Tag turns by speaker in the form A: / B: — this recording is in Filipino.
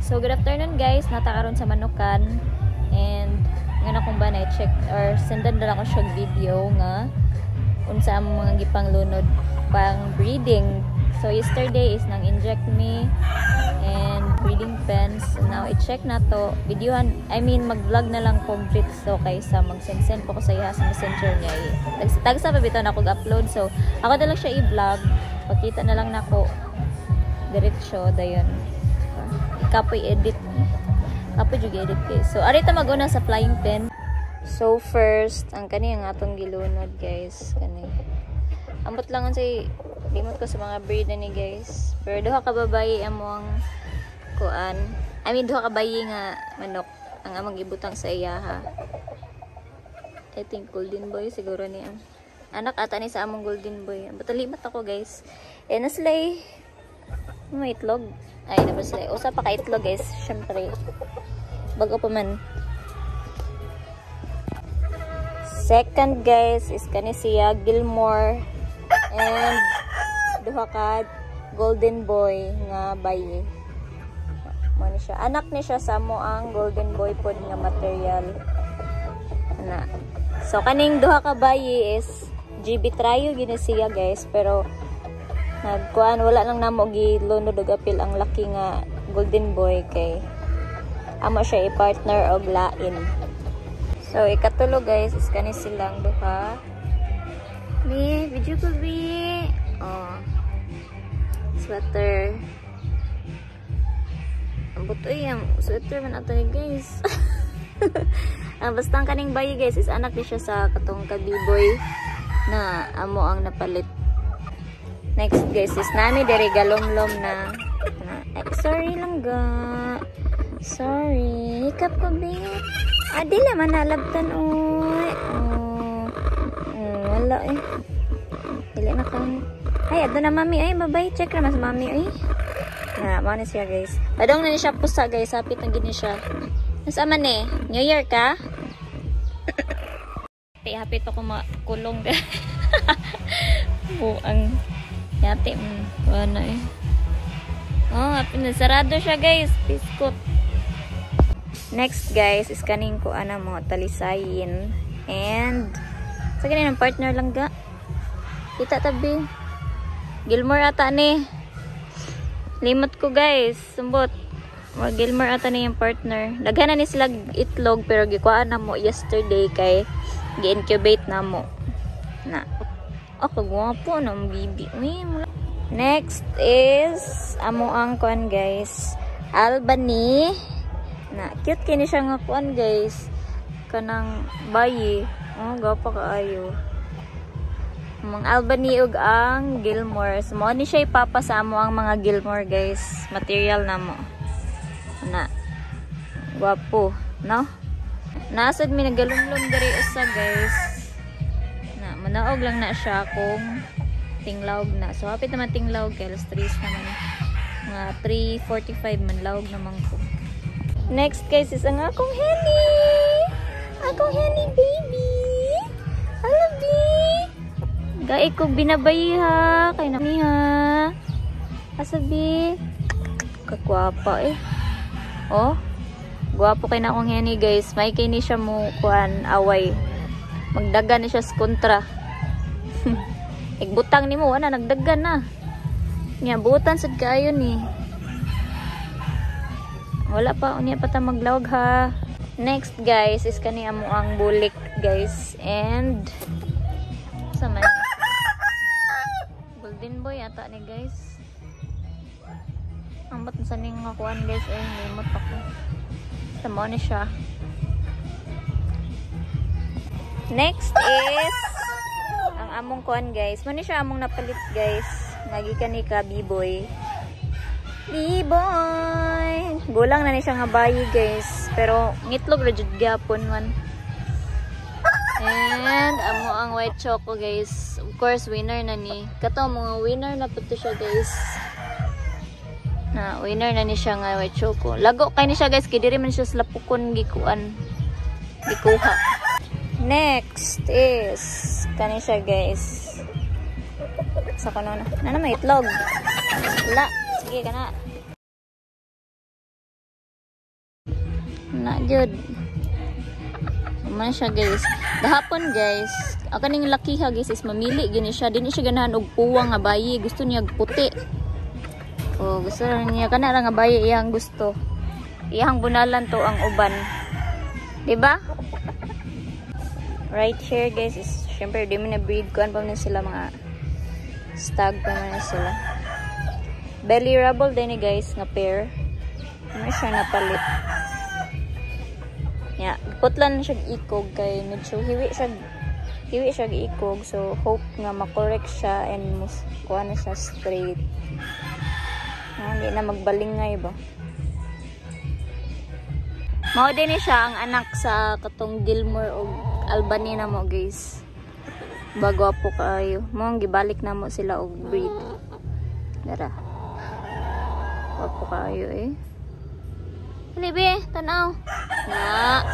A: So good afternoon guys, natakaroon sa Manukan and ngayon akong ba na-check or sendan na lang ako siya video nga unsa ang mga gipang lunod pang breeding. So yesterday is nang inject me and breeding pens. So, now i-check na to, videohan, mag-vlog na lang complete so kaysa mag-send po ko sa iya sa messenger niya. Tagsa pa bitaw na ako upload, so ako na lang siya i-vlog, pakita na lang nako diretso dayon. Kapoy edit, kapoy juga edit eh. So arita maguna sa flying pen. So first ang kani ang atong gilunod guys, kani ambot lang say limot ko sa mga breed na ni guys, pero duha ka babayi among kuan, duha ka bayi nga manok ang among ibutang sa iyaha. I think golden boy siguro ni ang anak ata ni sa among golden boy. Batalimat ako guys, naslay may itlog. Ay, naman sila. Usa pa ka itlog guys. Syempre. Bago pa man. Second guys is kani siya Gilmore. And duha ka golden boy nga bayi. Mo ni siya. Anak ni siya sa mo ang golden boy pod nga material. Ana. So kaning duha ka bayi is GB trio gini siya guys, pero nagkuan wala lang namo gilunod og apil ang laki nga golden boy kay amo siya i-partner og lain. So ikatulo guys is kani silang duha. Ni video ko bi. Oh. Sweater. Ang butoy ang sweater man ato ni guys. Basta ang kaning bayi guys is anak ni siya sa katong kabiboy na amo ang napalit. Next guys is nami dere galomlom na. Sorry lang ga. Sorry. Hikap ko ba? Dili man nalabtan oy. Wala eh. Dili na ka. Ay, ado na mami ay babay. Check ra mas mami ay. Mo na siya guys. Padong na ni siya pusa guys. Hapit ang gini siya. Nasa man eh. New Year ka? Hapit ako makulong. Buang. Yate, ano eh. Oh, pinasarado siya guys. Biskot. Next guys, is kaning ko mo talisayin. And, sa ganyan ang partner lang ga. Kita tabi. Gilmore ata ni. Limot ko guys. Sumbot. Gilmore ata ni yung partner. Daghan na ni sila itlog, pero gikuhaan na mo yesterday kay gi-incubate na mo. Na. Kagwapo ng bibi. Next is amo ang kuan guys. Albany. Na cute kini siya nga kuan guys. Kanang bayi. Gapa kaayo. Ang Albany ug ang Gilmore. So, mo ni siya ipapa sa amo ang mga Gilmore guys. Material na mo. Na. Gwapo, no? Nasad mi nagalumlum diri usa guys. Manaog lang na siya kung tinglawg na. So, hapit naman tinglawg kay alas 3 naman. Mga 3:45 man lawg naman ko. Next guys is ang akong Henny! Akong Henny baby! I love you! Gai ko binabayi ha! Kay na ha! Asabi! Kagwapa eh. Oh! Gwapo kay na akong Henny guys. May kay ni siya mo kuan away. Magdagan ni siya sa kontra. Igbutang ni mo, nagdagan na. Nya, butan sad kaayo ni. Wala pa, unya pa ta maglawag ha. Next guys, is kani amo ang bulik guys. And, sama ni. Golden boy ata ni guys. Ambot sa ning kuan guys, limot ako. Sama ni siya. Next is ang among kuan guys. Mani siya among napalit guys. Nagikan ni ka B-boy. B-boy. Gulang na ni siya nga bayi guys. Pero ngitlog ra jud gyapon man. And amo ang white choco guys. Of course winner na ni. Kato mga winner na pud siya guys. Na winner na ni siya nga white choco. Lago kay ni siya guys, kay diri man siya sa lapukon gikuan. Gikuha. Next is kani siya guys. Sa kuno na may itlog. Wala. Sige kana. Na jud. Man siya guys. Gahapon guys, ang kaning lakiha guys is mamili gini siya. Dili siya ganahan og puwang nga bayi, gusto niya puti. Oh, gusto niya kana ra nga bayi iyang gusto. Iyang bunalan to ang uban. 'Di ba? Right here guys is syempre di man na breed kuan pa man sila mga stag pa man sila. Belly rubble din ni guys nga pair. Ano siya napalit. Ya, putlan siya ikog kay medyo hiwi siya ikog, so hope nga ma-correct siya and kuha na siya straight. Hindi na magbalingay ba. Mao din ni siya ang anak sa katong Gilmore o Albany na mo guys. Bagwapo kayo. Mo gibalik na mo sila og breed. Dara. Wapo kayo eh. Libe, tanaw. Na.